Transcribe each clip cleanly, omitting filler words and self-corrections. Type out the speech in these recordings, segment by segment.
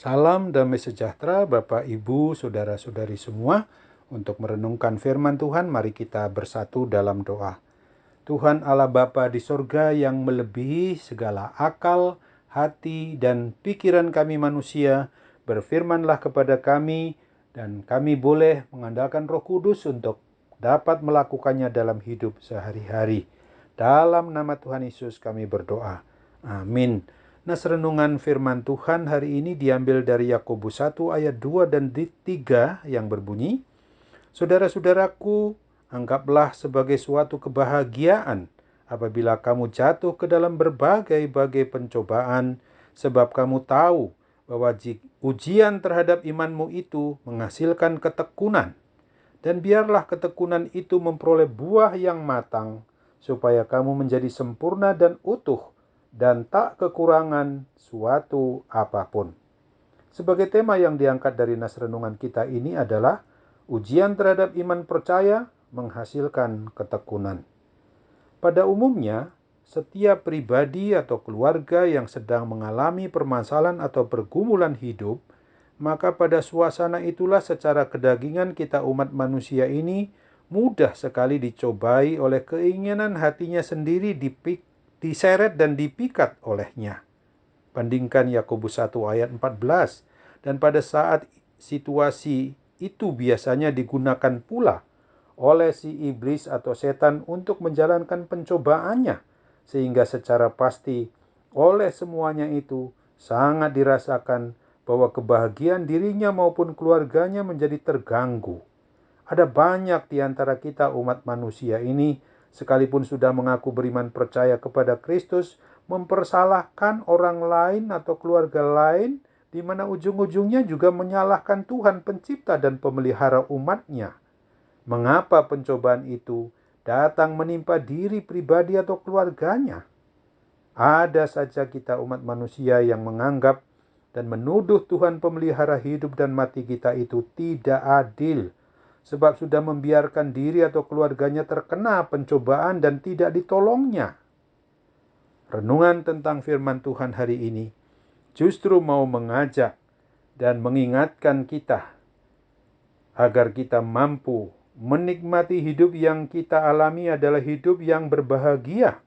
Salam damai sejahtera Bapak, Ibu, Saudara-saudari semua. Untuk merenungkan firman Tuhan, mari kita bersatu dalam doa. Tuhan Allah Bapa di sorga yang melebihi segala akal, hati, dan pikiran kami manusia, berfirmanlah kepada kami, dan kami boleh mengandalkan Roh Kudus untuk dapat melakukannya dalam hidup sehari-hari. Dalam nama Tuhan Yesus kami berdoa. Amin. Nas renungan firman Tuhan hari ini diambil dari Yakobus 1 ayat 2 dan 3 yang berbunyi, Saudara-saudaraku, anggaplah sebagai suatu kebahagiaan apabila kamu jatuh ke dalam berbagai-bagai pencobaan, sebab kamu tahu bahwa ujian terhadap imanmu itu menghasilkan ketekunan. Dan biarlah ketekunan itu memperoleh buah yang matang, supaya kamu menjadi sempurna dan utuh, dan tak kekurangan suatu apapun. Sebagai tema yang diangkat dari nas renungan kita ini adalah ujian terhadap iman percaya menghasilkan ketekunan. Pada umumnya, setiap pribadi atau keluarga yang sedang mengalami permasalahan atau pergumulan hidup, maka pada suasana itulah secara kedagingan kita umat manusia ini mudah sekali dicobai oleh keinginan hatinya sendiri diseret dan dipikat olehnya. Bandingkan Yakobus 1 ayat 14. Dan pada saat situasi itu biasanya digunakan pula oleh si iblis atau setan untuk menjalankan pencobaannya, sehingga secara pasti oleh semuanya itu sangat dirasakan bahwa kebahagiaan dirinya maupun keluarganya menjadi terganggu. Ada banyak di antara kita umat manusia ini, sekalipun sudah mengaku beriman percaya kepada Kristus, mempersalahkan orang lain atau keluarga lain, di mana ujung-ujungnya juga menyalahkan Tuhan pencipta dan pemelihara umatnya. Mengapa pencobaan itu datang menimpa diri pribadi atau keluarganya? Ada saja kita umat manusia yang menganggap dan menuduh Tuhan pemelihara hidup dan mati kita itu tidak adil, sebab sudah membiarkan diri atau keluarganya terkena pencobaan dan tidak ditolongnya. Renungan tentang firman Tuhan hari ini justru mau mengajak dan mengingatkan kita agar kita mampu menikmati hidup yang kita alami adalah hidup yang berbahagia,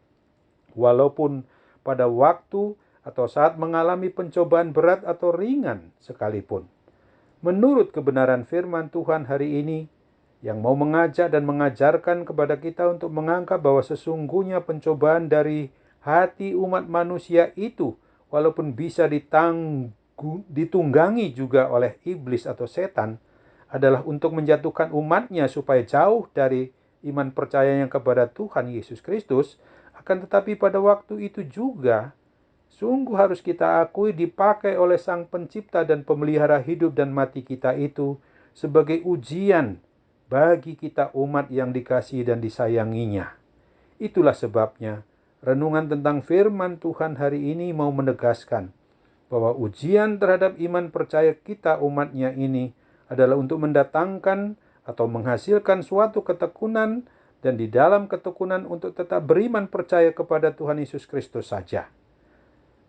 walaupun pada waktu atau saat mengalami pencobaan berat atau ringan sekalipun. Menurut kebenaran firman Tuhan hari ini, yang mau mengajak dan mengajarkan kepada kita untuk menganggap bahwa sesungguhnya pencobaan dari hati umat manusia itu, walaupun bisa ditunggangi juga oleh iblis atau setan, adalah untuk menjatuhkan umatnya supaya jauh dari iman percayanya kepada Tuhan Yesus Kristus. Akan tetapi pada waktu itu juga sungguh harus kita akui dipakai oleh Sang Pencipta dan Pemelihara hidup dan mati kita itu sebagai ujian bagi kita umat yang dikasihi dan disayanginya. Itulah sebabnya renungan tentang firman Tuhan hari ini mau menegaskan bahwa ujian terhadap iman percaya kita umatnya ini adalah untuk mendatangkan atau menghasilkan suatu ketekunan, dan di dalam ketekunan untuk tetap beriman percaya kepada Tuhan Yesus Kristus saja.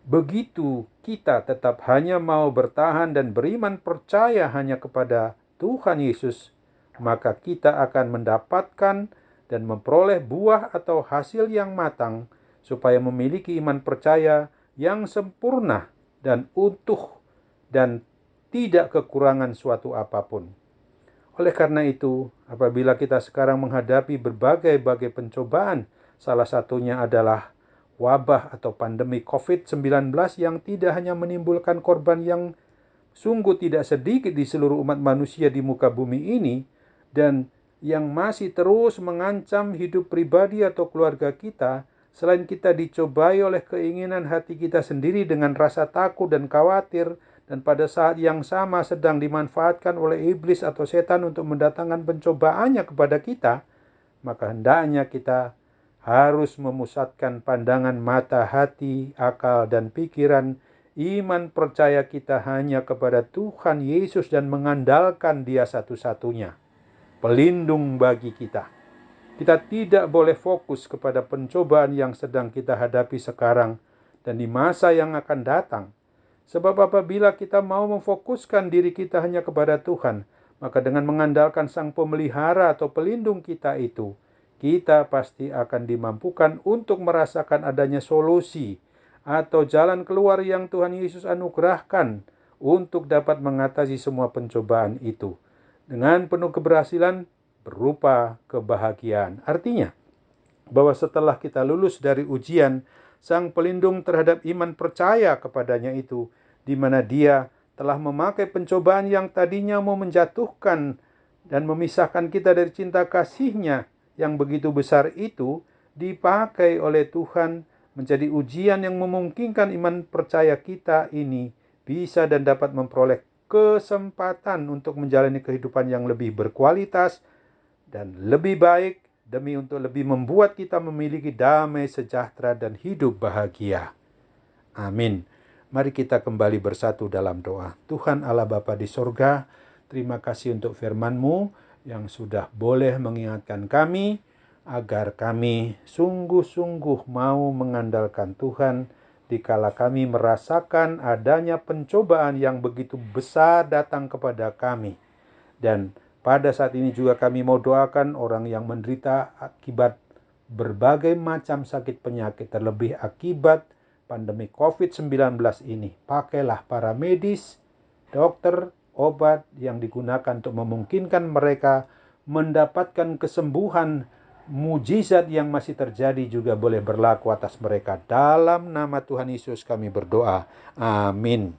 Begitu kita tetap hanya mau bertahan dan beriman percaya hanya kepada Tuhan Yesus, maka kita akan mendapatkan dan memperoleh buah atau hasil yang matang, supaya memiliki iman percaya yang sempurna dan utuh dan tidak kekurangan suatu apapun. Oleh karena itu, apabila kita sekarang menghadapi berbagai-bagai pencobaan, salah satunya adalah wabah atau pandemi COVID-19 yang tidak hanya menimbulkan korban yang sungguh tidak sedikit di seluruh umat manusia di muka bumi ini, dan yang masih terus mengancam hidup pribadi atau keluarga kita, selain kita dicobai oleh keinginan hati kita sendiri dengan rasa takut dan khawatir, dan pada saat yang sama sedang dimanfaatkan oleh iblis atau setan untuk mendatangkan pencobaannya kepada kita, maka hendaknya kita harus memusatkan pandangan mata, hati, akal, dan pikiran iman percaya kita hanya kepada Tuhan Yesus dan mengandalkan Dia satu-satunya pelindung bagi kita. Kita tidak boleh fokus kepada pencobaan yang sedang kita hadapi sekarang dan di masa yang akan datang, Sebab apabila kita mau memfokuskan diri kita hanya kepada Tuhan, maka dengan mengandalkan Sang Pemelihara atau Pelindung kita itu, kita pasti akan dimampukan untuk merasakan adanya solusi atau jalan keluar yang Tuhan Yesus anugerahkan untuk dapat mengatasi semua pencobaan itu dengan penuh keberhasilan berupa kebahagiaan. Artinya, bahwa setelah kita lulus dari ujian, Sang Pelindung terhadap iman percaya kepadanya itu, di mana Dia telah memakai pencobaan yang tadinya mau menjatuhkan dan memisahkan kita dari cinta kasih-Nya yang begitu besar itu, dipakai oleh Tuhan menjadi ujian yang memungkinkan iman percaya kita ini bisa dan dapat memperoleh kesempatan untuk menjalani kehidupan yang lebih berkualitas dan lebih baik, demi untuk lebih membuat kita memiliki damai sejahtera dan hidup bahagia. Amin. Mari kita kembali bersatu dalam doa. Tuhan Allah Bapa di sorga, terima kasih untuk firman-Mu yang sudah boleh mengingatkan kami agar kami sungguh-sungguh mau mengandalkan Tuhan dikala kami merasakan adanya pencobaan yang begitu besar datang kepada kami. Dan pada saat ini juga kami mau doakan orang yang menderita akibat berbagai macam sakit penyakit, terlebih akibat pandemi COVID-19 ini. Pakailah para medis, dokter, obat yang digunakan untuk memungkinkan mereka mendapatkan kesembuhan. Mujizat yang masih terjadi juga boleh berlaku atas mereka. Dalam nama Tuhan Yesus kami berdoa. Amin.